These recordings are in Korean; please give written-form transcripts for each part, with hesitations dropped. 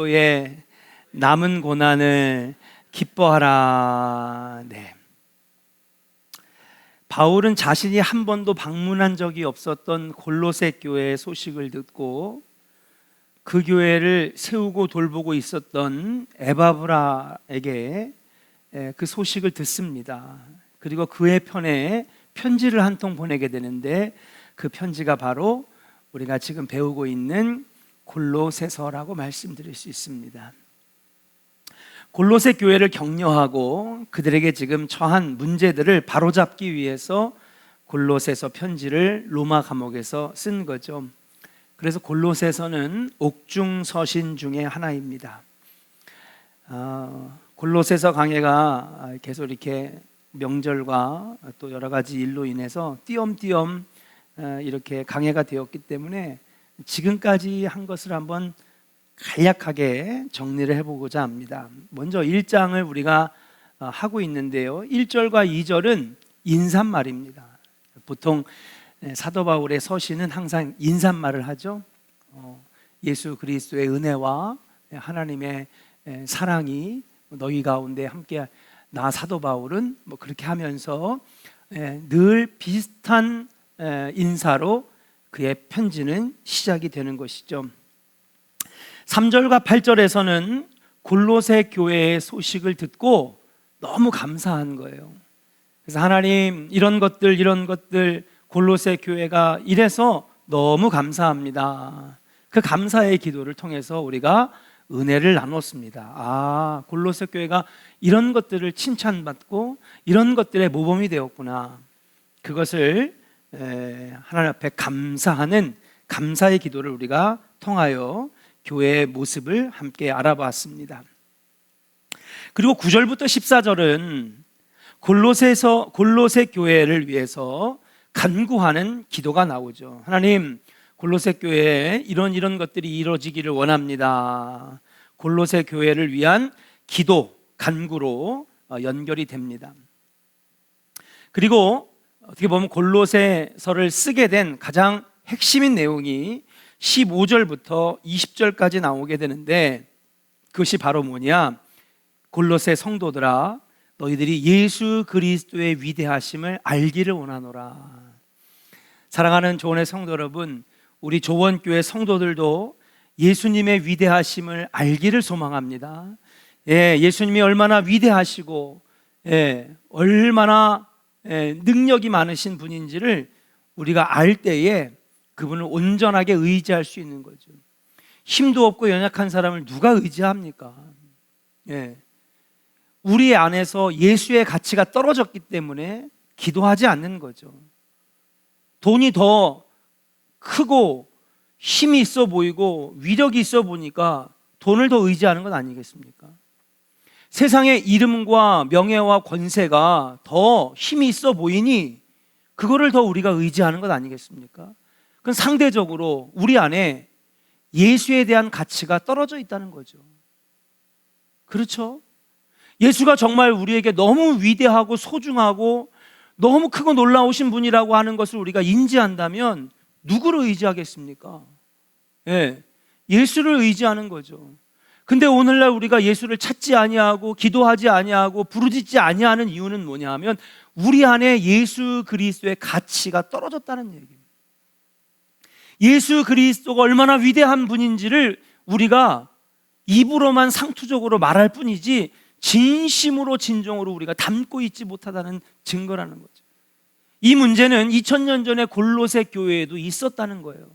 그리스도의 남은 고난을 기뻐하라. 네. 바울은 자신이 한 번도 방문한 적이 없었던 골로새 교회의 소식을 듣고 그 교회를 세우고 돌보고 있었던 에바브라에게 그 소식을 듣습니다. 그리고 그의 편에 편지를 한 통 보내게 되는데 그 편지가 바로 우리가 지금 배우고 있는 골로새서라고 말씀드릴 수 있습니다. 골로새 교회를 격려하고 그들에게 지금 처한 문제들을 바로잡기 위해서 골로새서 편지를 로마 감옥에서 쓴 거죠. 그래서 골로새서는 옥중서신 중에 하나입니다. 골로새서 강해가 계속 이렇게 명절과 또 여러 가지 일로 인해서 띄엄띄엄 이렇게 강해가 되었기 때문에 지금까지 한 것을 한번 간략하게 정리를 해보고자 합니다. 먼저 1장을 우리가 하고 있는데요, 1절과 2절은 인사말입니다. 보통 사도 바울의 서신은 항상 인사말을 하죠. 예수 그리스도의 은혜와 하나님의 사랑이 너희 가운데 함께, 나 사도 바울은 뭐 그렇게 하면서 늘 비슷한 인사로 그의 편지는 시작이 되는 것이죠. 3절과 8절에서는 골로새 교회의 소식을 듣고 너무 감사한 거예요. 그래서 하나님, 이런 것들 골로새 교회가 이래서 너무 감사합니다. 그 감사의 기도를 통해서 우리가 은혜를 나눴습니다. 골로새 교회가 이런 것들을 칭찬받고 이런 것들의 모범이 되었구나. 그것을 하나님 앞에 감사하는 감사의 기도를 우리가 통하여 교회의 모습을 함께 알아봤습니다. 그리고 9절부터 14절은 골로새 교회를 위해서 간구하는 기도가 나오죠. 하나님, 골로새 교회에 이런 것들이 이루어지기를 원합니다. 골로새 교회를 위한 기도, 간구로 연결이 됩니다. 그리고 어떻게 보면 골로새서를 쓰게 된 가장 핵심인 내용이 15절부터 20절까지 나오게 되는데, 그것이 바로 뭐냐? 골로새 성도들아, 너희들이 예수 그리스도의 위대하심을 알기를 원하노라. 사랑하는 조원의 성도 여러분, 우리 조원교회 성도들도 예수님의 위대하심을 알기를 소망합니다. 예수님이 얼마나 위대하시고 얼마나 능력이 많으신 분인지를 우리가 알 때에 그분을 온전하게 의지할 수 있는 거죠. 힘도 없고 연약한 사람을 누가 의지합니까? 우리 안에서 예수의 가치가 떨어졌기 때문에 기도하지 않는 거죠. 돈이 더 크고 힘이 있어 보이고 위력이 있어 보니까 돈을 더 의지하는 건 아니겠습니까? 세상의 이름과 명예와 권세가 더 힘이 있어 보이니 그거를 더 우리가 의지하는 것 아니겠습니까? 그건 상대적으로 우리 안에 예수에 대한 가치가 떨어져 있다는 거죠. 그렇죠? 예수가 정말 우리에게 너무 위대하고 소중하고 너무 크고 놀라우신 분이라고 하는 것을 우리가 인지한다면 누구를 의지하겠습니까? 예수를 의지하는 거죠. 근데 오늘날 우리가 예수를 찾지 아니하고 기도하지 아니하고 부르짖지 아니하는 이유는 뭐냐 하면 우리 안에 예수 그리스도의 가치가 떨어졌다는 얘기입니다. 예수 그리스도가 얼마나 위대한 분인지를 우리가 입으로만 상투적으로 말할 뿐이지 진심으로 진정으로 우리가 담고 있지 못하다는 증거라는 거죠. 이 문제는 2000년 전에 골로새 교회에도 있었다는 거예요.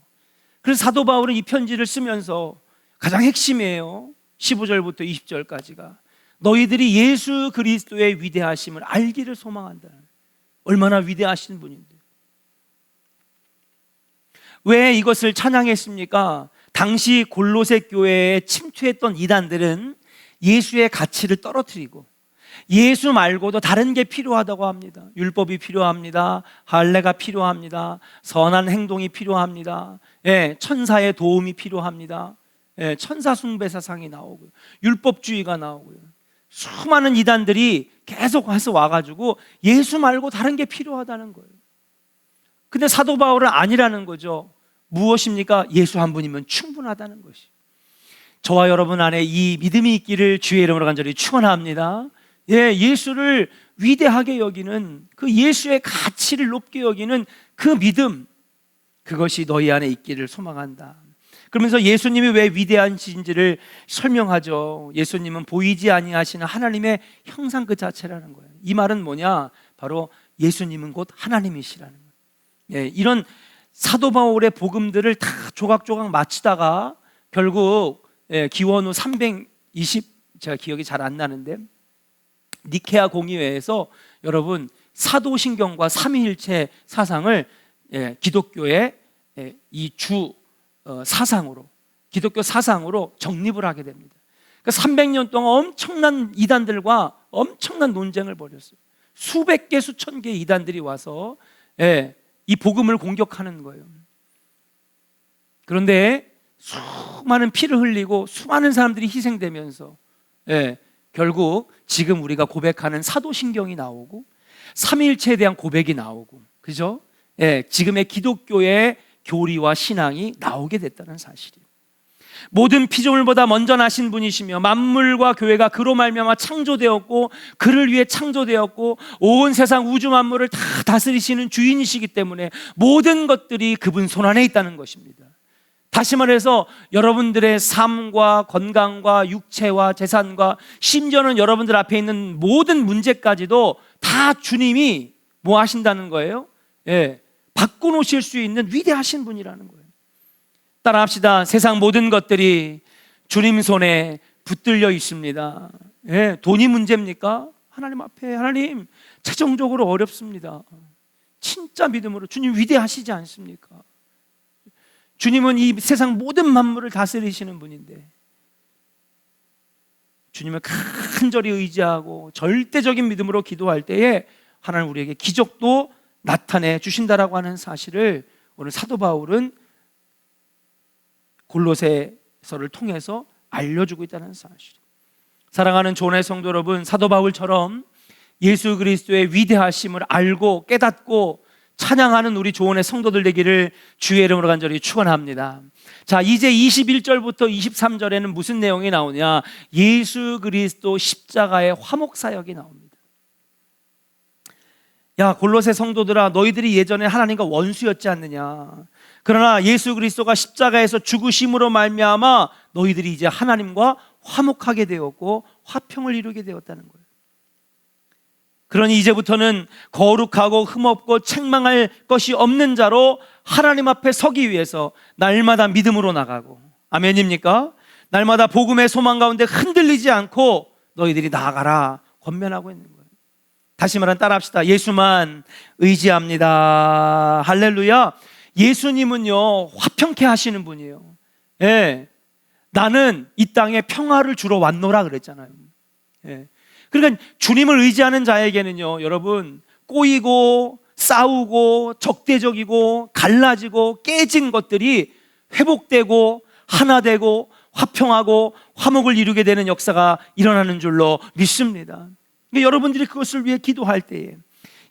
그래서 사도 바울은 이 편지를 쓰면서 가장 핵심이에요. 15절부터 20절까지가 너희들이 예수 그리스도의 위대하심을 알기를 소망한다. 얼마나 위대하신 분인데. 왜 이것을 찬양했습니까? 당시 골로새 교회에 침투했던 이단들은 예수의 가치를 떨어뜨리고 예수 말고도 다른 게 필요하다고 합니다. 율법이 필요합니다. 할례가 필요합니다. 선한 행동이 필요합니다. 천사의 도움이 필요합니다. 천사 숭배 사상이 나오고요. 율법주의가 나오고요. 수많은 이단들이 계속 와가지고 예수 말고 다른 게 필요하다는 거예요. 근데 사도 바울은 아니라는 거죠. 무엇입니까? 예수 한 분이면 충분하다는 것이. 저와 여러분 안에 이 믿음이 있기를 주의 이름으로 간절히 축원합니다. 예수를 위대하게 여기는 그 예수의 가치를 높게 여기는 그 믿음, 그것이 너희 안에 있기를 소망한다. 그러면서 예수님이 왜 위대한지를 설명하죠. 예수님은 보이지 아니하시는 하나님의 형상 그 자체라는 거예요. 이 말은 뭐냐? 바로 예수님은 곧 하나님이시라는 거예요. 이런 사도 바울의 복음들을 다 조각조각 맞추다가 결국 기원 후 320, 제가 기억이 잘 안 나는데, 니케아 공의회에서 여러분 사도신경과 삼위일체 사상을 기독교의 이 주 사상으로, 기독교 사상으로 정립을 하게 됩니다. 그러니까 300년 동안 엄청난 이단들과 엄청난 논쟁을 벌였어요. 수백 개, 수천 개의 이단들이 와서 이 복음을 공격하는 거예요. 그런데 수많은 피를 흘리고 수많은 사람들이 희생되면서 결국 지금 우리가 고백하는 사도신경이 나오고 삼위일체에 대한 고백이 나오고, 그죠? 지금의 기독교의 교리와 신앙이 나오게 됐다는 사실이에요. 모든 피조물보다 먼저 나신 분이시며 만물과 교회가 그로 말미암아 창조되었고 그를 위해 창조되었고 온 세상 우주 만물을 다 다스리시는 주인이시기 때문에 모든 것들이 그분 손안에 있다는 것입니다. 다시 말해서 여러분들의 삶과 건강과 육체와 재산과 심지어는 여러분들 앞에 있는 모든 문제까지도 다 주님이 뭐 하신다는 거예요? 바꿔놓으실 수 있는 위대하신 분이라는 거예요. 따라합시다. 세상 모든 것들이 주님 손에 붙들려 있습니다. 돈이 문제입니까? 하나님 앞에, 하나님 재정적으로 어렵습니다. 진짜 믿음으로 주님 위대하시지 않습니까? 주님은 이 세상 모든 만물을 다스리시는 분인데 주님을 간절히 의지하고 절대적인 믿음으로 기도할 때에 하나님 우리에게 기적도 나타내 주신다라고 하는 사실을 오늘 사도 바울은 골로새서를 통해서 알려주고 있다는 사실. 사랑하는 조원의 성도 여러분, 사도 바울처럼 예수 그리스도의 위대하심을 알고 깨닫고 찬양하는 우리 조원의 성도들 되기를 주의 이름으로 간절히 축원합니다. 자, 이제 21절부터 23절에는 무슨 내용이 나오냐? 예수 그리스도 십자가의 화목 사역이 나옵니다. 야, 골로새 성도들아, 너희들이 예전에 하나님과 원수였지 않느냐? 그러나 예수 그리스도가 십자가에서 죽으심으로 말미암아 너희들이 이제 하나님과 화목하게 되었고 화평을 이루게 되었다는 거예요. 그러니 이제부터는 거룩하고 흠없고 책망할 것이 없는 자로 하나님 앞에 서기 위해서 날마다 믿음으로 나가고, 아멘입니까? 날마다 복음의 소망 가운데 흔들리지 않고 너희들이 나아가라 권면하고 있는 거예요. 다시 말하면 따라합시다. 예수만 의지합니다. 할렐루야. 예수님은요 화평케 하시는 분이에요. 나는 이 땅에 평화를 주러 왔노라 그랬잖아요. 그러니까 주님을 의지하는 자에게는요 여러분, 꼬이고 싸우고 적대적이고 갈라지고 깨진 것들이 회복되고 하나 되고 화평하고 화목을 이루게 되는 역사가 일어나는 줄로 믿습니다. 그러니까 여러분들이 그것을 위해 기도할 때에,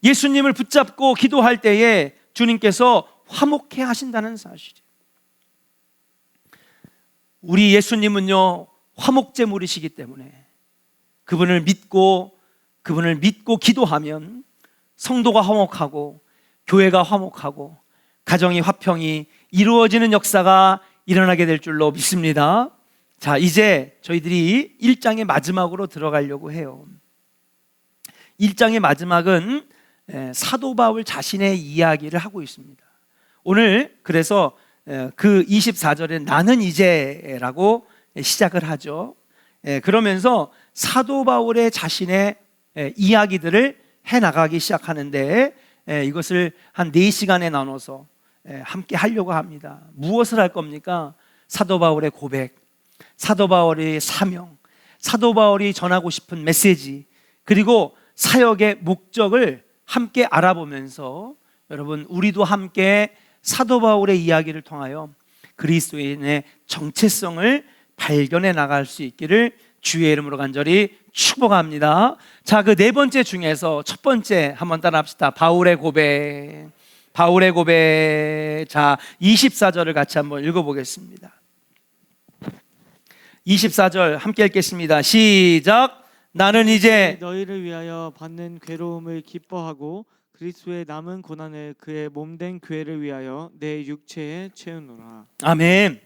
예수님을 붙잡고 기도할 때에 주님께서 화목해 하신다는 사실이에요. 우리 예수님은요 화목제물이시기 때문에 그분을 믿고 기도하면 성도가 화목하고 교회가 화목하고 가정의 화평이 이루어지는 역사가 일어나게 될 줄로 믿습니다. 자, 이제 저희들이 1장의 마지막으로 들어가려고 해요. 1장의 마지막은 사도 바울 자신의 이야기를 하고 있습니다. 오늘 그래서 그 24절에 나는 이제라고 시작을 하죠. 그러면서 사도 바울의 자신의 이야기들을 해나가기 시작하는데 이것을 한 4시간에 나눠서 함께 하려고 합니다. 무엇을 할 겁니까? 사도 바울의 고백, 사도 바울의 사명, 사도 바울이 전하고 싶은 메시지, 그리고 사역의 목적을 함께 알아보면서 여러분 우리도 함께 사도 바울의 이야기를 통하여 그리스도인의 정체성을 발견해 나갈 수 있기를 주의 이름으로 간절히 축복합니다. 자, 그 4번째 중에서 첫 번째 한번 따라 합시다. 바울의 고백. 자, 24절을 같이 한번 읽어보겠습니다. 24절 함께 읽겠습니다. 시작. 나는 이제 너희를 위하여 받는 괴로움을 기뻐하고 그리스도의 남은 고난을 그의 몸된 교회를 위하여 내 육체에 채우노라. 아멘.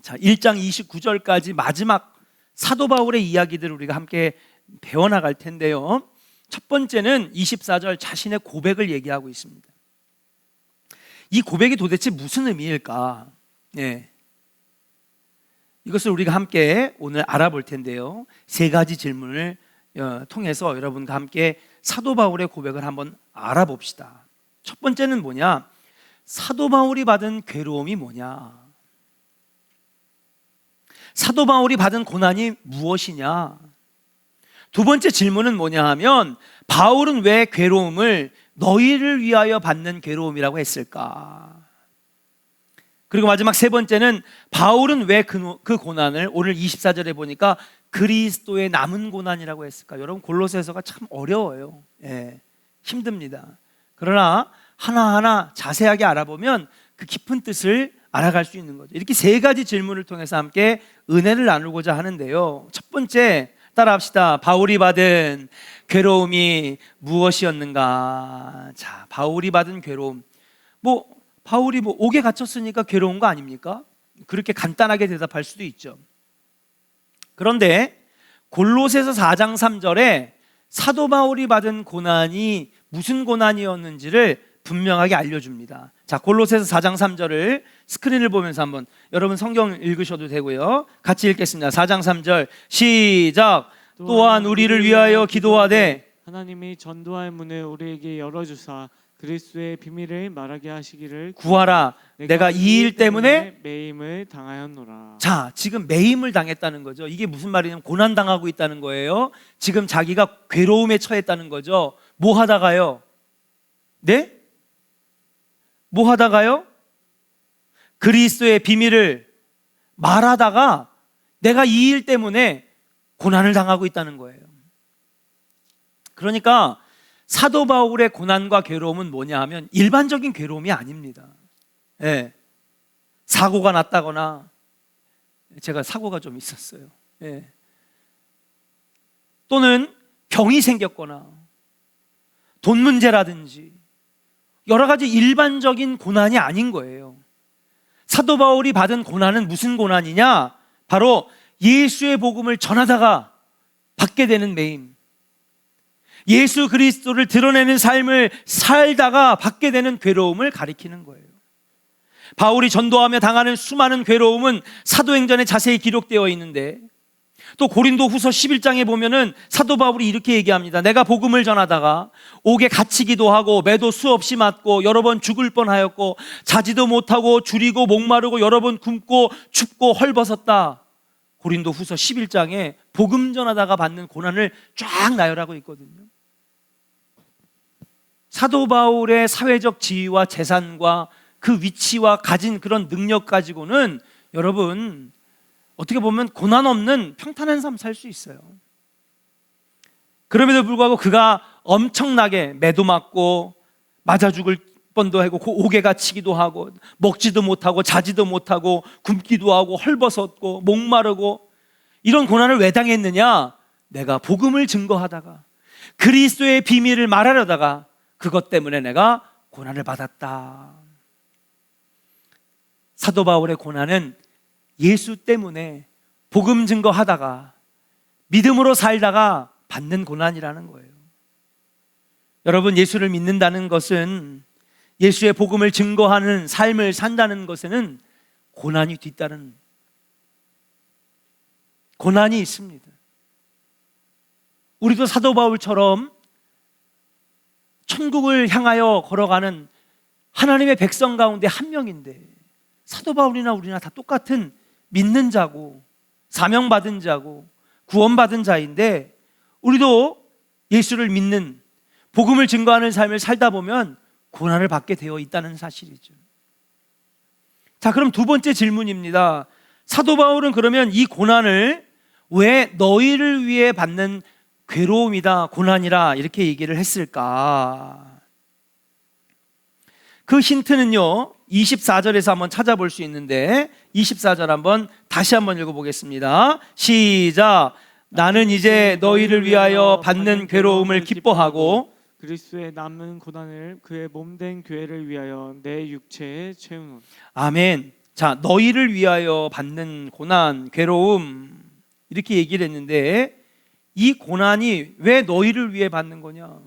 자, 1장 29절까지 마지막 사도 바울의 이야기들을 우리가 함께 배워나갈 텐데요. 첫 번째는 24절 자신의 고백을 얘기하고 있습니다. 이 고백이 도대체 무슨 의미일까? 예. 이것을 우리가 함께 오늘 알아볼 텐데요. 세 가지 질문을 통해서 여러분과 함께 사도 바울의 고백을 한번 알아봅시다. 첫 번째는 뭐냐? 사도 바울이 받은 괴로움이 뭐냐? 사도 바울이 받은 고난이 무엇이냐? 두 번째 질문은 뭐냐 하면 바울은 왜 괴로움을 너희를 위하여 받는 괴로움이라고 했을까? 그리고 마지막 세 번째는 바울은 왜 그 고난을 오늘 24절에 보니까 그리스도의 남은 고난이라고 했을까? 여러분 골로새서가 참 어려워요. 예, 힘듭니다. 그러나 하나하나 자세하게 알아보면 그 깊은 뜻을 알아갈 수 있는 거죠. 이렇게 세 가지 질문을 통해서 함께 은혜를 나누고자 하는데요. 첫 번째 따라합시다. 바울이 받은 괴로움이 무엇이었는가? 자, 바울이 받은 괴로움. 바울이 옥에 갇혔으니까 괴로운 거 아닙니까? 그렇게 간단하게 대답할 수도 있죠. 그런데 골로새서 4장 3절에 사도 바울이 받은 고난이 무슨 고난이었는지를 분명하게 알려줍니다. 자, 골로새서 4장 3절을 스크린을 보면서 한번 여러분 성경 읽으셔도 되고요. 같이 읽겠습니다. 4장 3절 시작. 또한 우리를 위하여 기도하되 하나님이 전도할 문을 우리에게 열어주사 그리스도의 비밀을 말하게 하시기를 구하라. 내가 이 일 때문에 매임을 당하였노라. 자, 지금 매임을 당했다는 거죠. 이게 무슨 말이냐면 고난당하고 있다는 거예요. 지금 자기가 괴로움에 처했다는 거죠. 뭐 하다가요? 네? 뭐 하다가요? 그리스도의 비밀을 말하다가 내가 이 일 때문에 고난을 당하고 있다는 거예요. 그러니까 사도 바울의 고난과 괴로움은 뭐냐 하면 일반적인 괴로움이 아닙니다. 예. 사고가 났다거나, 제가 사고가 좀 있었어요. 예. 또는 병이 생겼거나 돈 문제라든지 여러 가지 일반적인 고난이 아닌 거예요. 사도 바울이 받은 고난은 무슨 고난이냐? 바로 예수의 복음을 전하다가 받게 되는 매임, 예수 그리스도를 드러내는 삶을 살다가 받게 되는 괴로움을 가리키는 거예요. 바울이 전도하며 당하는 수많은 괴로움은 사도행전에 자세히 기록되어 있는데, 또 고린도후서 11장에 보면은 사도 바울이 이렇게 얘기합니다. 내가 복음을 전하다가 옥에 갇히기도 하고 매도 수없이 맞고 여러 번 죽을 뻔하였고 자지도 못하고 줄이고 목마르고 여러 번 굶고 춥고 헐벗었다. 고린도후서 11장에 복음 전하다가 받는 고난을 쫙 나열하고 있거든요. 사도 바울의 사회적 지위와 재산과 그 위치와 가진 그런 능력 가지고는 여러분 어떻게 보면 고난 없는 평탄한 삶 살 수 있어요. 그럼에도 불구하고 그가 엄청나게 매도 맞고 맞아 죽을 뻔도 하고 옥에 갇히기도 하고 먹지도 못하고 자지도 못하고 굶기도 하고 헐벗었고 목마르고 이런 고난을 왜 당했느냐? 내가 복음을 증거하다가 그리스도의 비밀을 말하려다가 그것 때문에 내가 고난을 받았다. 사도 바울의 고난은 예수 때문에 복음 증거하다가 믿음으로 살다가 받는 고난이라는 거예요. 여러분, 예수를 믿는다는 것은, 예수의 복음을 증거하는 삶을 산다는 것에는 고난이 뒤따르는, 고난이 있습니다. 우리도 사도 바울처럼 천국을 향하여 걸어가는 하나님의 백성 가운데 한 명인데, 사도 바울이나 우리나 다 똑같은 믿는 자고 사명받은 자고 구원받은 자인데, 우리도 예수를 믿는, 복음을 증거하는 삶을 살다 보면 고난을 받게 되어 있다는 사실이죠. 자, 그럼 두 번째 질문입니다. 사도 바울은 그러면 이 고난을 왜 너희를 위해 받는 괴로움이다, 고난이라 이렇게 얘기를 했을까? 그 힌트는요, 24절에서 한번 찾아볼 수 있는데 24절 한번 다시 한번 읽어보겠습니다. 시작. 나는 이제 너희를 위하여 받는 괴로움을 기뻐하고 그리스도의 남은 고난을 그의 몸된 교회를 위하여 내 육체에 채우노라. 아멘. 자, 너희를 위하여 받는 고난, 괴로움 이렇게 얘기를 했는데 이 고난이 왜 너희를 위해 받는 거냐?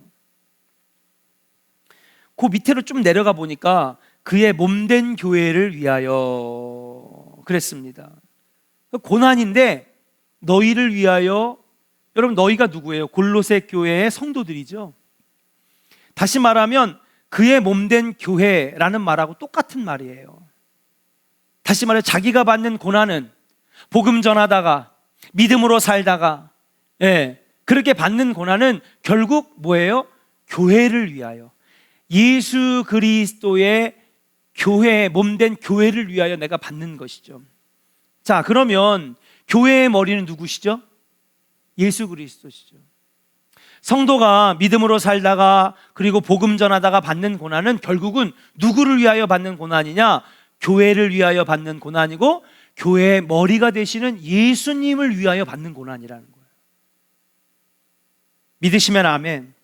그 밑으로 좀 내려가 보니까 그의 몸된 교회를 위하여 그랬습니다. 고난인데 너희를 위하여, 여러분 너희가 누구예요? 골로새 교회의 성도들이죠. 다시 말하면 그의 몸된 교회라는 말하고 똑같은 말이에요. 다시 말해 자기가 받는 고난은 복음 전하다가 믿음으로 살다가 그렇게 받는 고난은 결국 뭐예요? 교회를 위하여, 예수 그리스도의 교회, 몸된 교회를 위하여 내가 받는 것이죠. 자, 그러면 교회의 머리는 누구시죠? 예수 그리스도시죠. 성도가 믿음으로 살다가 그리고 복음 전하다가 받는 고난은 결국은 누구를 위하여 받는 고난이냐? 교회를 위하여 받는 고난이고 교회의 머리가 되시는 예수님을 위하여 받는 고난이라는 거예요. 믿으시면 아멘.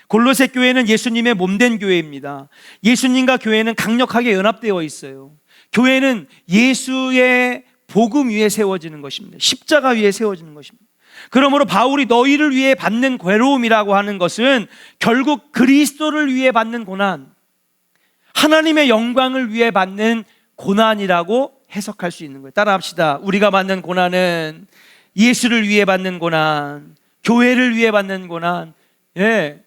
골로새 교회는 예수님의 몸된 교회입니다. 예수님과 교회는 강력하게 연합되어 있어요. 교회는 예수의 복음 위에 세워지는 것입니다. 십자가 위에 세워지는 것입니다. 그러므로 바울이 너희를 위해 받는 괴로움이라고 하는 것은 결국 그리스도를 위해 받는 고난, 하나님의 영광을 위해 받는 고난이라고 해석할 수 있는 거예요. 따라합시다. 우리가 받는 고난은 예수를 위해 받는 고난, 교회를 위해 받는 고난,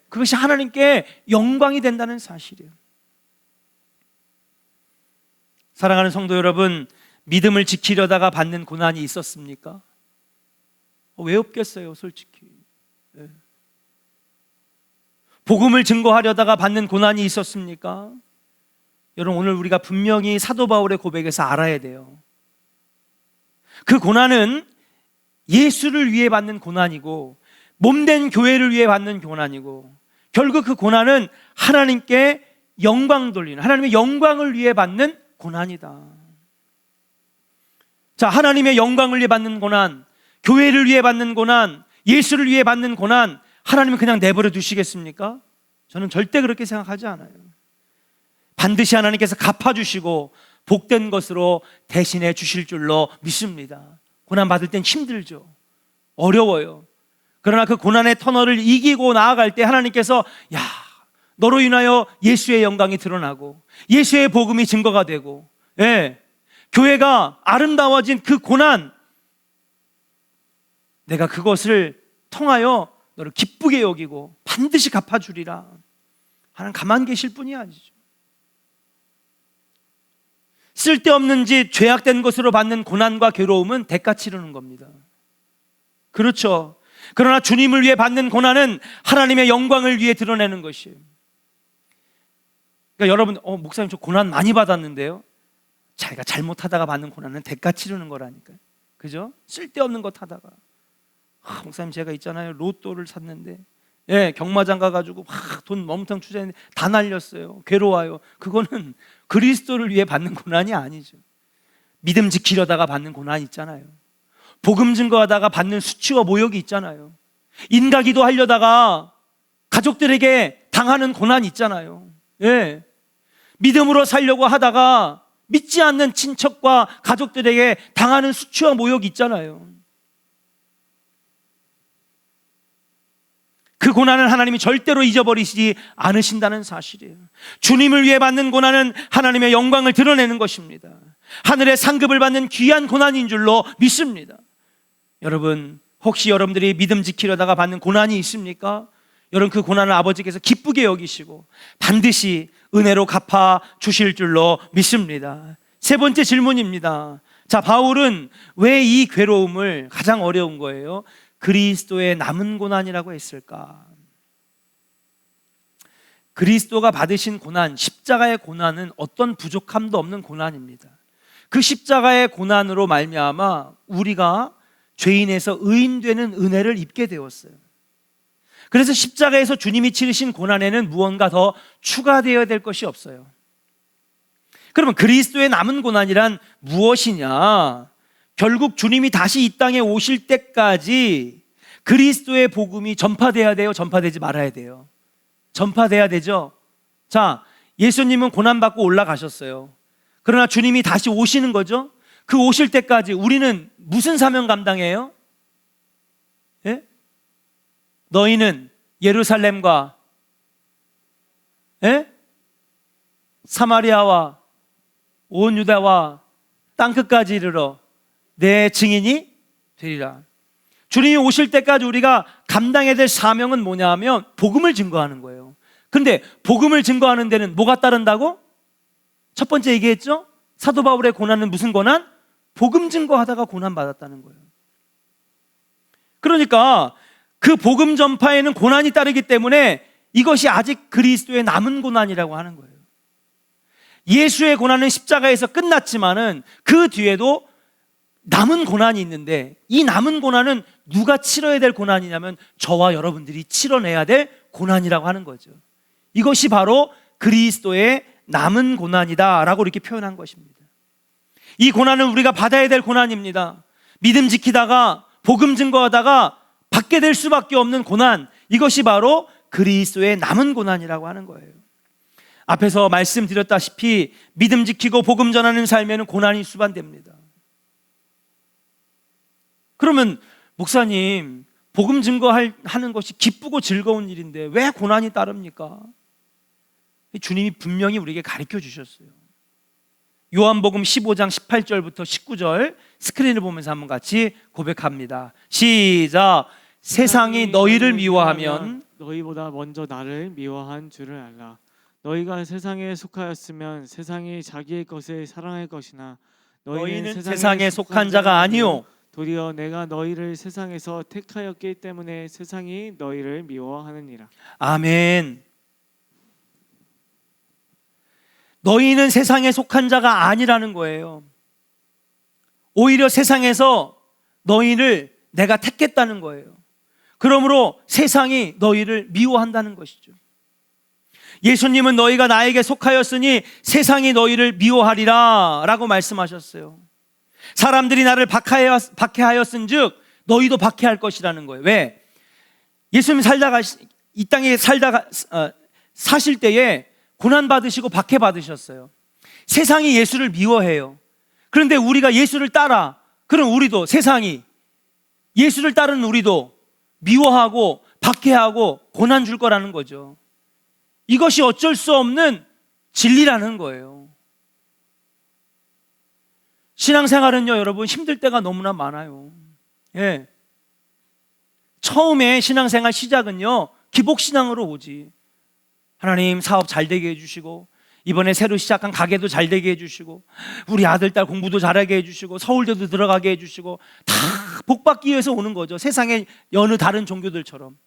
그것이 하나님께 영광이 된다는 사실이에요. 사랑하는 성도 여러분, 믿음을 지키려다가 받는 고난이 있었습니까? 왜 없겠어요, 솔직히. 복음을 증거하려다가 받는 고난이 있었습니까? 여러분, 오늘 우리가 분명히 사도 바울의 고백에서 알아야 돼요. 그 고난은 예수를 위해 받는 고난이고 몸된 교회를 위해 받는 고난이고 결국 그 고난은 하나님께 영광 돌리는, 하나님의 영광을 위해 받는 고난이다. 자, 하나님의 영광을 위해 받는 고난, 교회를 위해 받는 고난, 예수를 위해 받는 고난, 하나님은 그냥 내버려 두시겠습니까? 저는 절대 그렇게 생각하지 않아요. 반드시 하나님께서 갚아주시고 복된 것으로 대신해 주실 줄로 믿습니다. 고난 받을 땐 힘들죠. 어려워요. 그러나 그 고난의 터널을 이기고 나아갈 때 하나님께서 너로 인하여 예수의 영광이 드러나고 예수의 복음이 증거가 되고 교회가 아름다워진 그 고난, 내가 그것을 통하여 너를 기쁘게 여기고 반드시 갚아주리라. 하나님 가만 계실 분이 아니죠. 쓸데없는 짓, 죄악된 것으로 받는 고난과 괴로움은 대가 치르는 겁니다. 그렇죠. 그러나 주님을 위해 받는 고난은 하나님의 영광을 위해 드러내는 것이에요. 그러니까 여러분, 목사님 저 고난 많이 받았는데요. 자기가 잘못하다가 받는 고난은 대가 치르는 거라니까요. 그죠? 쓸데없는 것 하다가 목사님 제가 있잖아요, 로또를 샀는데 경마장 가가지고 막 돈 멍텅 투자했는데 다 날렸어요. 괴로워요. 그거는 그리스도를 위해 받는 고난이 아니죠. 믿음 지키려다가 받는 고난 있잖아요. 복음 증거하다가 받는 수치와 모욕이 있잖아요. 인가기도 하려다가 가족들에게 당하는 고난 있잖아요. 믿음으로 살려고 하다가 믿지 않는 친척과 가족들에게 당하는 수치와 모욕이 있잖아요. 그 고난은 하나님이 절대로 잊어버리시지 않으신다는 사실이에요. 주님을 위해 받는 고난은 하나님의 영광을 드러내는 것입니다. 하늘의 상급을 받는 귀한 고난인 줄로 믿습니다. 여러분, 혹시 여러분들이 믿음 지키려다가 받는 고난이 있습니까? 여러분, 그 고난을 아버지께서 기쁘게 여기시고 반드시 은혜로 갚아 주실 줄로 믿습니다. 세 번째 질문입니다. 자, 바울은 왜 이 괴로움을, 가장 어려운 거예요, 그리스도의 남은 고난이라고 했을까? 그리스도가 받으신 고난, 십자가의 고난은 어떤 부족함도 없는 고난입니다. 그 십자가의 고난으로 말미암아 우리가 죄인에서 의인되는 은혜를 입게 되었어요. 그래서 십자가에서 주님이 치르신 고난에는 무언가 더 추가되어야 될 것이 없어요. 그러면 그리스도의 남은 고난이란 무엇이냐? 결국 주님이 다시 이 땅에 오실 때까지 그리스도의 복음이 전파돼야 돼요? 전파되지 말아야 돼요? 전파돼야 되죠? 자, 예수님은 고난받고 올라가셨어요. 그러나 주님이 다시 오시는 거죠. 그 오실 때까지 우리는 무슨 사명 감당해요? 예? 너희는 예루살렘과 사마리아와 온 유다와 땅끝까지 이르러 내 증인이 되리라. 주님이 오실 때까지 우리가 감당해야 될 사명은 뭐냐 하면 복음을 증거하는 거예요. 그런데 복음을 증거하는 데는 뭐가 따른다고? 첫 번째 얘기했죠? 사도 바울의 고난은 무슨 고난? 복음 증거하다가 고난받았다는 거예요. 그러니까 그 복음 전파에는 고난이 따르기 때문에 이것이 아직 그리스도의 남은 고난이라고 하는 거예요. 예수의 고난은 십자가에서 끝났지만은 그 뒤에도 남은 고난이 있는데, 이 남은 고난은 누가 치러야 될 고난이냐면 저와 여러분들이 치러내야 될 고난이라고 하는 거죠. 이것이 바로 그리스도의 남은 고난이다라고 이렇게 표현한 것입니다. 이 고난은 우리가 받아야 될 고난입니다. 믿음 지키다가 복음 증거하다가 받게 될 수밖에 없는 고난, 이것이 바로 그리스도의 남은 고난이라고 하는 거예요. 앞에서 말씀드렸다시피 믿음 지키고 복음 전하는 삶에는 고난이 수반됩니다. 그러면 목사님, 복음 증거하는 것이 기쁘고 즐거운 일인데 왜 고난이 따릅니까? 주님이 분명히 우리에게 가르쳐 주셨어요. 요한복음 15장 18절부터 19절 스크린을 보면서 한번 같이 고백합니다. 시작. 세상이 너희를 미워하면 너희보다 먼저 나를 미워한 줄을 알라. 너희가 세상에 속하였으면 세상이 자기의 것을 사랑할 것이나 너희는 세상에 속한 자가 아니요 도리어 내가 너희를 세상에서 택하였기 때문에 세상이 너희를 미워하느니라. 아멘. 너희는 세상에 속한 자가 아니라는 거예요. 오히려 세상에서 너희를 내가 택했다는 거예요. 그러므로 세상이 너희를 미워한다는 것이죠. 예수님은 너희가 나에게 속하였으니 세상이 너희를 미워하리라 라고 말씀하셨어요. 사람들이 나를 박해하였은 즉 너희도 박해할 것이라는 거예요. 왜? 예수님 이 땅에 살다가 사실 때에 고난받으시고 박해받으셨어요. 세상이 예수를 미워해요. 그런데 우리가 예수를 따라, 그럼 우리도, 세상이 예수를 따르는 우리도 미워하고 박해하고 고난 줄 거라는 거죠. 이것이 어쩔 수 없는 진리라는 거예요. 신앙생활은요, 여러분, 힘들 때가 너무나 많아요. 예. 처음에 신앙생활 시작은요, 기복신앙으로 오지. 하나님 사업 잘 되게 해주시고, 이번에 새로 시작한 가게도 잘 되게 해주시고, 우리 아들 딸 공부도 잘하게 해주시고, 서울대도 들어가게 해주시고, 다 복받기 위해서 오는 거죠. 세상의 여느 다른 종교들처럼.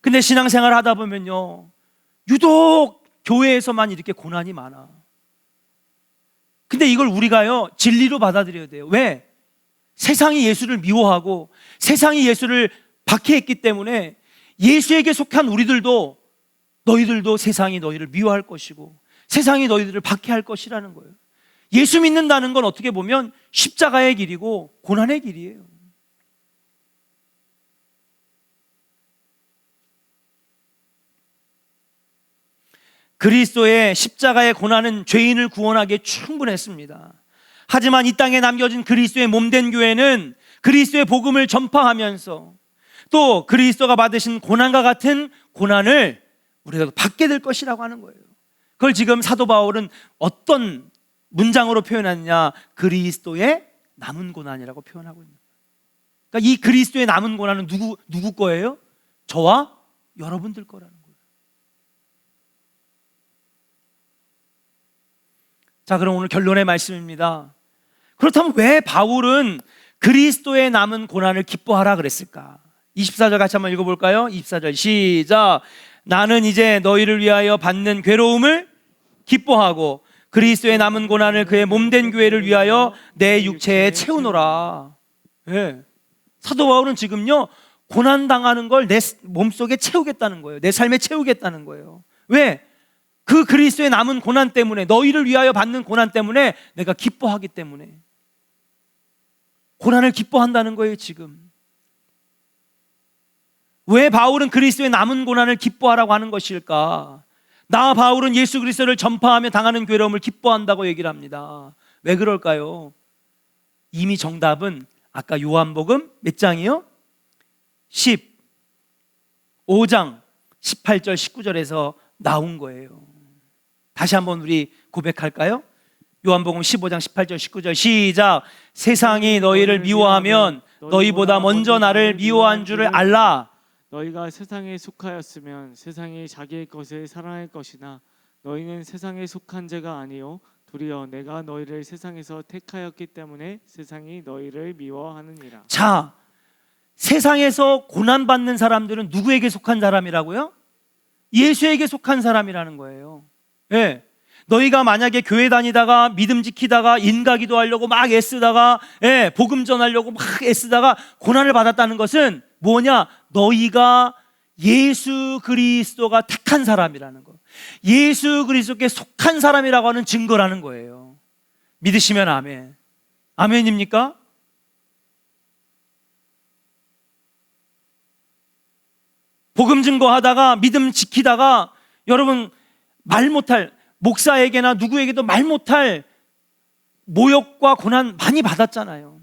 근데 신앙생활 하다 보면요, 유독 교회에서만 이렇게 고난이 많아. 근데 이걸 우리가요, 진리로 받아들여야 돼요. 왜? 세상이 예수를 미워하고 세상이 예수를 박해했기 때문에 예수에게 속한 우리들도, 너희들도 세상이 너희를 미워할 것이고 세상이 너희들을 박해할 것이라는 거예요. 예수 믿는다는 건 어떻게 보면 십자가의 길이고 고난의 길이에요. 그리스도의 십자가의 고난은 죄인을 구원하기에 충분했습니다. 하지만 이 땅에 남겨진 그리스도의 몸된 교회는 그리스도의 복음을 전파하면서 또 그리스도가 받으신 고난과 같은 고난을 우리가 받게 될 것이라고 하는 거예요. 그걸 지금 사도 바울은 어떤 문장으로 표현하느냐? 그리스도의 남은 고난이라고 표현하고 있는 거예요. 그러니까 이 그리스도의 남은 고난은 누구 거예요? 저와 여러분들 거라는 거예요. 자, 그럼 오늘 결론의 말씀입니다. 그렇다면 왜 바울은 그리스도의 남은 고난을 기뻐하라 그랬을까? 24절 같이 한번 읽어볼까요? 24절 시작. 나는 이제 너희를 위하여 받는 괴로움을 기뻐하고 그리스도의 남은 고난을 그의 몸된 교회를 위하여 내 육체에 채우노라. 네. 사도 바울은 지금요, 고난당하는 걸 내 몸속에 채우겠다는 거예요. 내 삶에 채우겠다는 거예요. 왜? 그 그리스도의 남은 고난 때문에, 너희를 위하여 받는 고난 때문에 내가 기뻐하기 때문에. 고난을 기뻐한다는 거예요. 지금 왜 바울은 그리스도의 남은 고난을 기뻐하라고 하는 것일까? 나 바울은 예수 그리스도를 전파하며 당하는 괴로움을 기뻐한다고 얘기를 합니다. 왜 그럴까요? 이미 정답은 아까 요한복음 몇 장이요? 15장 18절 19절에서 나온 거예요. 다시 한번 우리 고백할까요? 요한복음 15장 18절 19절 시작. 세상이 너희를 미워하면 너희보다 먼저 나를 미워한 줄을 알라. 너희가 세상에 속하였으면 세상이 자기의 것을 사랑할 것이나 너희는 세상에 속한 자가 아니요 도리어 내가 너희를 세상에서 택하였기 때문에 세상이 너희를 미워하느니라. 자, 세상에서 고난받는 사람들은 누구에게 속한 사람이라고요? 예수에게 속한 사람이라는 거예요. 예. 너희가 만약에 교회 다니다가 믿음 지키다가 인가기도 하려고 막 애쓰다가 복음 전하려고 막 애쓰다가 고난을 받았다는 것은 뭐냐? 너희가 예수 그리스도가 택한 사람이라는 거, 예수 그리스도께 속한 사람이라고 하는 증거라는 거예요. 믿으시면 아멘. 아멘입니까? 복음 증거하다가 믿음 지키다가 여러분 말 못할, 목사에게나 누구에게도 말 못할 모욕과 고난 많이 받았잖아요.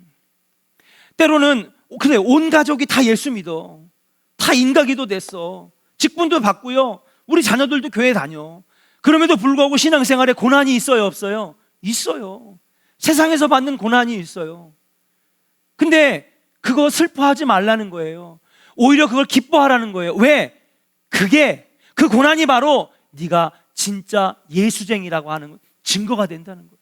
때로는 그래, 온 가족이 다 예수 믿어, 다 인가기도 됐어, 직분도 받고요, 우리 자녀들도 교회 다녀. 그럼에도 불구하고 신앙생활에 고난이 있어요, 없어요? 있어요. 세상에서 받는 고난이 있어요. 근데 그거 슬퍼하지 말라는 거예요. 오히려 그걸 기뻐하라는 거예요. 왜? 그 고난이 바로 네가 진짜 예수쟁이라고 하는 증거가 된다는 거예요.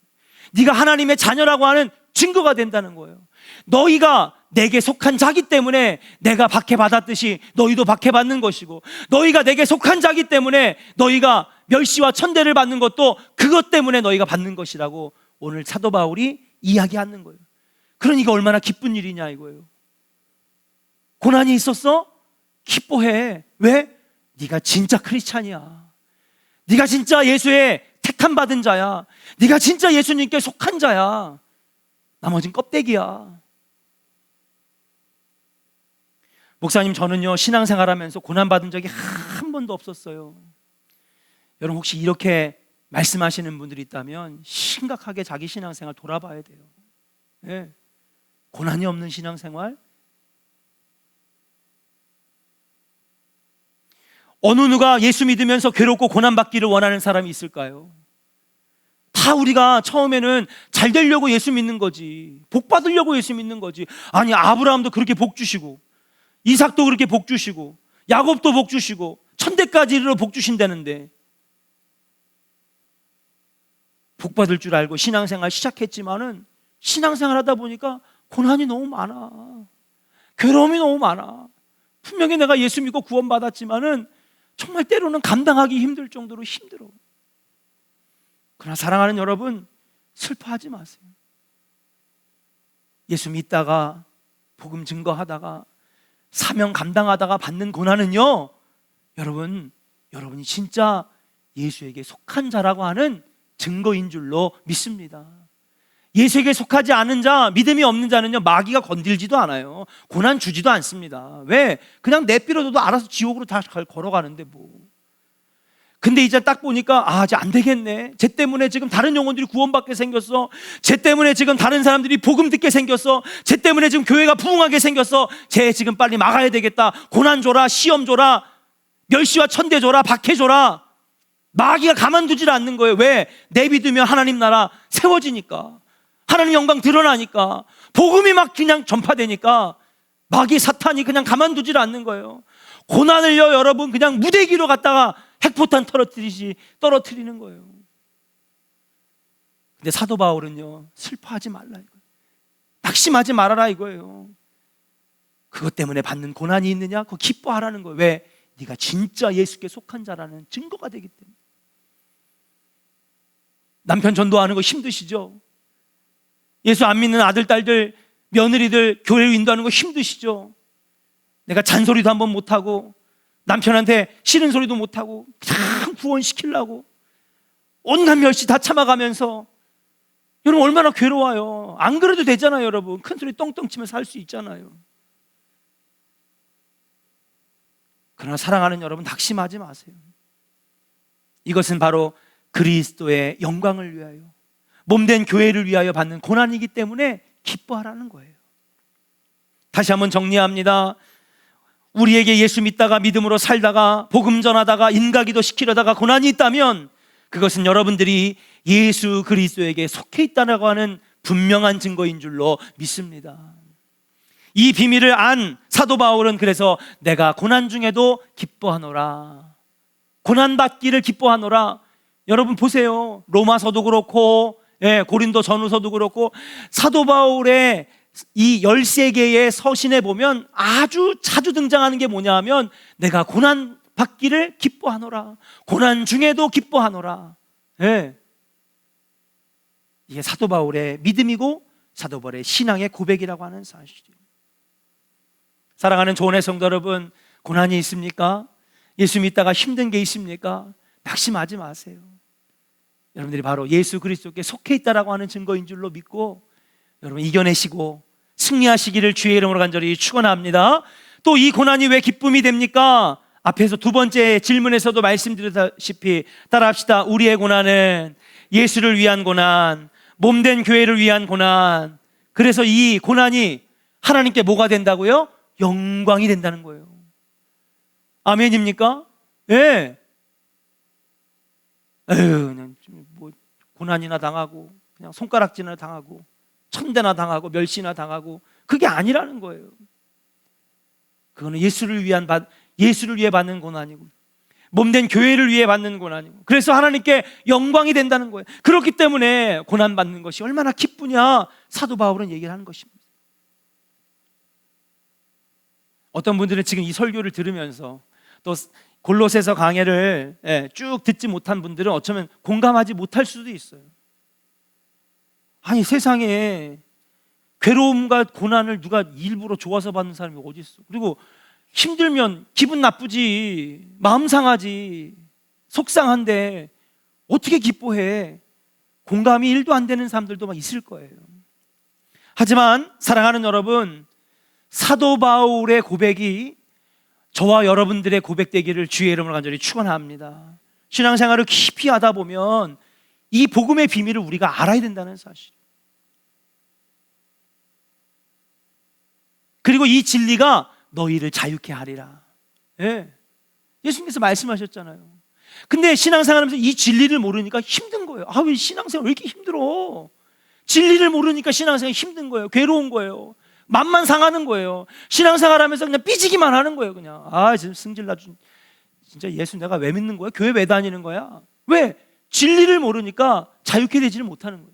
네가 하나님의 자녀라고 하는 증거가 된다는 거예요. 너희가 내게 속한 자기 때문에 내가 박해받았듯이 너희도 박해받는 것이고, 너희가 내게 속한 자기 때문에 너희가 멸시와 천대를 받는 것도 그것 때문에 너희가 받는 것이라고 오늘 사도 바울이 이야기하는 거예요. 그러니까 얼마나 기쁜 일이냐 이거예요. 고난이 있었어? 기뻐해. 왜? 네가 진짜 크리스찬이야. 네가 진짜 예수의 택함 받은 자야. 네가 진짜 예수님께 속한 자야. 나머진 껍데기야. 목사님, 저는요 신앙생활하면서 고난받은 적이 한 번도 없었어요. 여러분 혹시 이렇게 말씀하시는 분들이 있다면 심각하게 자기 신앙생활 돌아봐야 돼요. 네. 고난이 없는 신앙생활? 어느 누가 예수 믿으면서 괴롭고 고난받기를 원하는 사람이 있을까요? 다 우리가 처음에는 잘 되려고 예수 믿는 거지, 복 받으려고 예수 믿는 거지. 아니, 아브라함도 그렇게 복 주시고, 이삭도 그렇게 복 주시고, 야곱도 복 주시고, 천대까지 이르러 복 주신다는데, 복 받을 줄 알고 신앙생활 시작했지만은 신앙생활 하다 보니까 고난이 너무 많아, 괴로움이 너무 많아. 분명히 내가 예수 믿고 구원받았지만은 정말 때로는 감당하기 힘들 정도로 힘들어. 그러나 사랑하는 여러분, 슬퍼하지 마세요. 예수 믿다가 복음 증거하다가 사명 감당하다가 받는 고난은요, 여러분이 진짜 예수에게 속한 자라고 하는 증거인 줄로 믿습니다. 예수에게 속하지 않은 자, 믿음이 없는 자는요 마귀가 건들지도 않아요. 고난 주지도 않습니다. 왜? 그냥 내버려둬도 알아서 지옥으로 다 걸어가는데 뭐. 근데 이제 딱 보니까 이제 안 되겠네. 쟤 때문에 지금 다른 영혼들이 구원받게 생겼어. 쟤 때문에 지금 다른 사람들이 복음 듣게 생겼어. 쟤 때문에 지금 교회가 부흥하게 생겼어. 쟤 지금 빨리 막아야 되겠다. 고난 줘라, 시험 줘라, 멸시와 천대 줘라, 박해 줘라. 마귀가 가만두질 않는 거예요. 왜? 내비두면 하나님 나라 세워지니까, 하나님 영광 드러나니까, 복음이 막 그냥 전파되니까 마귀 사탄이 그냥 가만두질 않는 거예요. 고난을요 여러분 그냥 무대기로 갖다가 핵포탄 떨어뜨리는 거예요. 근데 사도 바울은요 슬퍼하지 말라 이거예요. 낙심하지 말아라 이거예요. 그것 때문에 받는 고난이 있느냐? 그거 기뻐하라는 거예요. 왜? 네가 진짜 예수께 속한 자라는 증거가 되기 때문에. 남편 전도하는 거 힘드시죠? 예수 안 믿는 아들, 딸들, 며느리들 교회를 인도하는 거 힘드시죠? 내가 잔소리도 한번 못하고 남편한테 싫은 소리도 못하고 그냥 구원시키려고 온갖 멸시 다 참아가면서 여러분 얼마나 괴로워요. 안 그래도 되잖아요. 여러분 큰 소리 똥똥 치면서 살 수 있잖아요. 그러나 사랑하는 여러분 낙심하지 마세요. 이것은 바로 그리스도의 영광을 위하여, 몸된 교회를 위하여 받는 고난이기 때문에 기뻐하라는 거예요. 다시 한번 정리합니다. 우리에게 예수 믿다가 믿음으로 살다가 복음 전하다가 인가기도 시키려다가 고난이 있다면 그것은 여러분들이 예수 그리스도에게 속해 있다고 하는 분명한 증거인 줄로 믿습니다. 이 비밀을 안 사도 바울은 그래서 내가 고난 중에도 기뻐하노라, 고난받기를 기뻐하노라. 여러분 보세요. 로마서도 그렇고 고린도 전후서도 그렇고 사도 바울의 이 13개의 서신에 보면 아주 자주 등장하는 게 뭐냐 하면 내가 고난 받기를 기뻐하노라, 고난 중에도 기뻐하노라. 이게 사도 바울의 믿음이고 사도 바울의 신앙의 고백이라고 하는 사실이에요. 사랑하는 조원의 성도 여러분, 고난이 있습니까? 예수 믿다가 힘든 게 있습니까? 낙심하지 마세요. 여러분들이 바로 예수 그리스도께 속해 있다라고 하는 증거인 줄로 믿고 여러분 이겨내시고 승리하시기를 주의 이름으로 간절히 축원합니다. 또 이 고난이 왜 기쁨이 됩니까? 앞에서 두 번째 질문에서도 말씀드렸다시피 따라합시다. 우리의 고난은 예수를 위한 고난, 몸된 교회를 위한 고난. 그래서 이 고난이 하나님께 뭐가 된다고요? 영광이 된다는 거예요. 아멘입니까? 예. 그냥 뭐 고난이나 당하고 그냥 손가락질이나 당하고 천대나 당하고 멸시나 당하고 그게 아니라는 거예요. 그거는 예수를 위해 받는 고난이고 몸된 교회를 위해 받는 고난이고, 그래서 하나님께 영광이 된다는 거예요. 그렇기 때문에 고난 받는 것이 얼마나 기쁘냐 사도 바울은 얘기를 하는 것입니다. 어떤 분들은 지금 이 설교를 들으면서 또 골로새서 강해를 쭉 듣지 못한 분들은 어쩌면 공감하지 못할 수도 있어요. 아니 세상에 괴로움과 고난을 누가 일부러 좋아서 받는 사람이 어디 있어? 그리고 힘들면 기분 나쁘지, 마음 상하지, 속상한데 어떻게 기뻐해? 공감이 1도 안 되는 사람들도 막 있을 거예요. 하지만 사랑하는 여러분, 사도 바울의 고백이 저와 여러분들의 고백되기를 주의 이름으로 간절히 축원합니다. 신앙생활을 깊이 하다 보면 이 복음의 비밀을 우리가 알아야 된다는 사실, 그리고 이 진리가 너희를 자유케 하리라. 예수님께서 말씀하셨잖아요. 근데 신앙생활하면서 이 진리를 모르니까 힘든 거예요. 왜 신앙생활 왜 이렇게 힘들어? 진리를 모르니까 신앙생활이 힘든 거예요. 괴로운 거예요. 맘만 상하는 거예요. 신앙생활하면서 그냥 삐지기만 하는 거예요. 그냥 지금 승질나 진짜 예수 내가 왜 믿는 거야? 교회 왜 다니는 거야? 왜? 진리를 모르니까 자유케 되지를 못하는 거예요.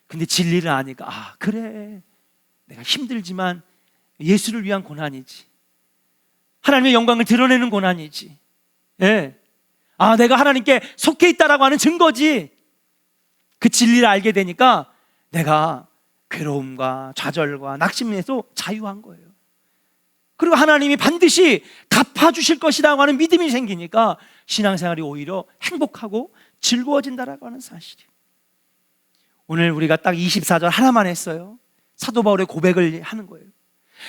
근데 진리를 아니까 그래, 내가 힘들지만 예수를 위한 고난이지, 하나님의 영광을 드러내는 고난이지, 내가 하나님께 속해 있다라고 하는 증거지. 그 진리를 알게 되니까 내가 괴로움과 좌절과 낙심에서 자유한 거예요. 그리고 하나님이 반드시 갚아주실 것이라고 하는 믿음이 생기니까 신앙생활이 오히려 행복하고 즐거워진다라고 하는 사실이에요. 오늘 우리가 딱 24절 하나만 했어요. 사도 바울의 고백을 하는 거예요.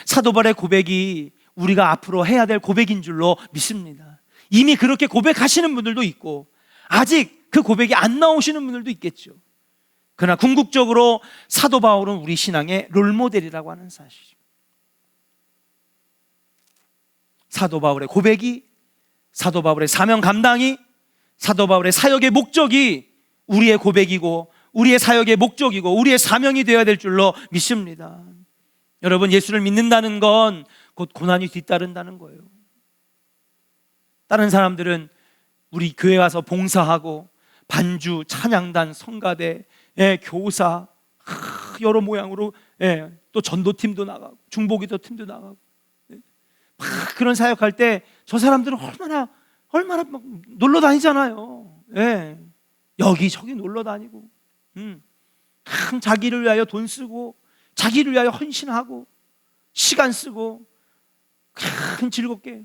사도 바울의 고백이 우리가 앞으로 해야 될 고백인 줄로 믿습니다. 이미 그렇게 고백하시는 분들도 있고 아직 그 고백이 안 나오시는 분들도 있겠죠. 그러나 궁극적으로 사도 바울은 우리 신앙의 롤모델이라고 하는 사실입니다. 사도 바울의 고백이, 사도 바울의 사명 감당이, 사도 바울의 사역의 목적이 우리의 고백이고 우리의 사역의 목적이고 우리의 사명이 되어야 될 줄로 믿습니다. 여러분, 예수를 믿는다는 건 곧 고난이 뒤따른다는 거예요. 다른 사람들은 우리 교회 와서 봉사하고 반주, 찬양단, 성가대, 교사 여러 모양으로 또 전도팀도 나가고 중보기도 팀도 나가고 막 그런 사역할 때 저 사람들은 얼마나 막 놀러 다니잖아요. 여기저기 놀러 다니고 자기를 위하여 돈 쓰고 자기를 위하여 헌신하고 시간 쓰고 즐겁게.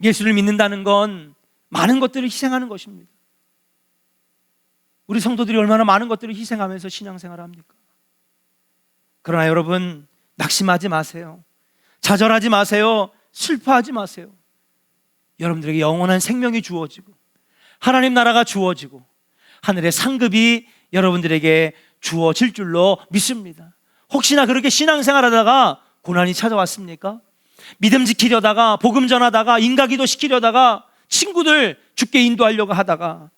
예수를 믿는다는 건 많은 것들을 희생하는 것입니다. 우리 성도들이 얼마나 많은 것들을 희생하면서 신앙생활을 합니까? 그러나 여러분, 낙심하지 마세요. 좌절하지 마세요. 슬퍼하지 마세요. 여러분들에게 영원한 생명이 주어지고 하나님 나라가 주어지고 하늘의 상급이 여러분들에게 주어질 줄로 믿습니다. 혹시나 그렇게 신앙생활하다가 고난이 찾아왔습니까? 믿음 지키려다가, 복음 전하다가, 인가기도 시키려다가, 친구들 죽게 인도하려고 하다가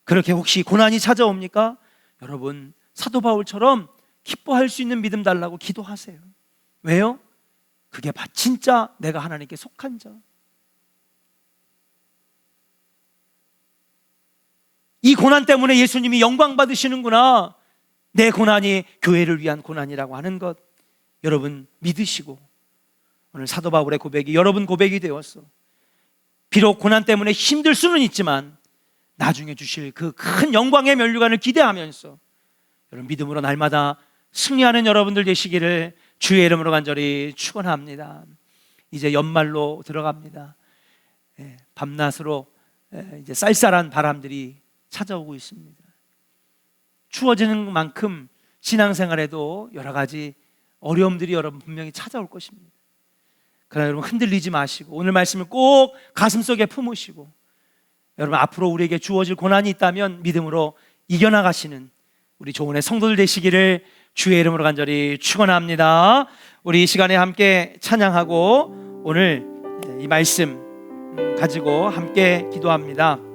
그렇게 혹시 고난이 찾아옵니까? 여러분, 사도 바울처럼 기뻐할 수 있는 믿음 달라고 기도하세요. 왜요? 그게 진짜 내가 하나님께 속한 자. 이 고난 때문에 예수님이 영광 받으시는구나. 내 고난이 교회를 위한 고난이라고 하는 것, 여러분 믿으시고 오늘 사도 바울의 고백이 여러분 고백이 되었어. 비록 고난 때문에 힘들 수는 있지만 나중에 주실 그 큰 영광의 면류관을 기대하면서 여러분 믿음으로 날마다 승리하는 여러분들 되시기를 주의 이름으로 간절히 축원합니다. 이제 연말로 들어갑니다. 밤낮으로 이제 쌀쌀한 바람들이 찾아오고 있습니다. 추워지는 만큼 신앙생활에도 여러 가지 어려움들이 여러분 분명히 찾아올 것입니다. 그러나 여러분 흔들리지 마시고 오늘 말씀을 꼭 가슴속에 품으시고 여러분 앞으로 우리에게 주어질 고난이 있다면 믿음으로 이겨나가시는 우리 조은의 성도들 되시기를 주의 이름으로 간절히 축원합니다. 우리 이 시간에 함께 찬양하고 오늘 이 말씀 가지고 함께 기도합니다.